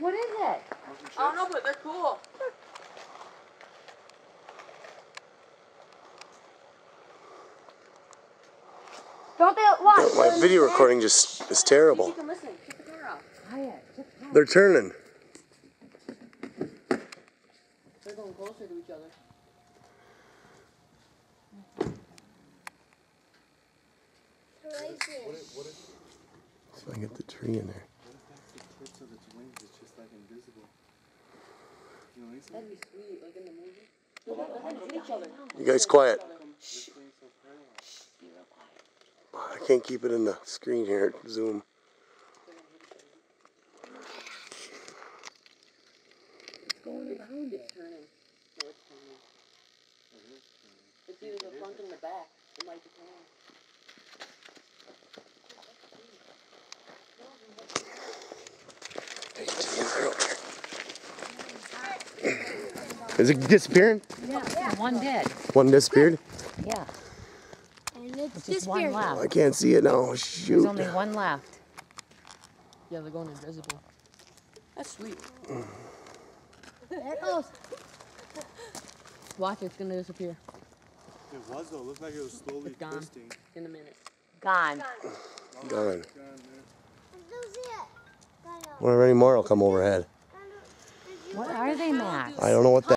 What is it? I don't know, but they're cool. Don't they watch? My video recording just is terrible. You can listen. Keep the camera off. They're turning. They're going closer to each other. So I get the tree in there. The tips of its wings is just like invisible. You know, That'd be sweet, like in the movie. They're gonna hit each other. You guys quiet. this thing's so parallel. I can't keep it in the screen here. Zoom. It's going around it. It's turning. No, it's turning. It's either the front and the back. It might be turning. Is it disappearing? Yeah, one dead. One disappeared? Yeah. And it's Just one disappearing. I left. can't see it now. Shoot. There's only one left. Yeah, they're going invisible. That's sweet. There it goes. Watch, it's gonna disappear. It was though. It looked like it was slowly It's gone. twisting. In a minute. Gone. Gone. Gone, man. Whenever any more will come overhead. What are they, Max? I don't know what that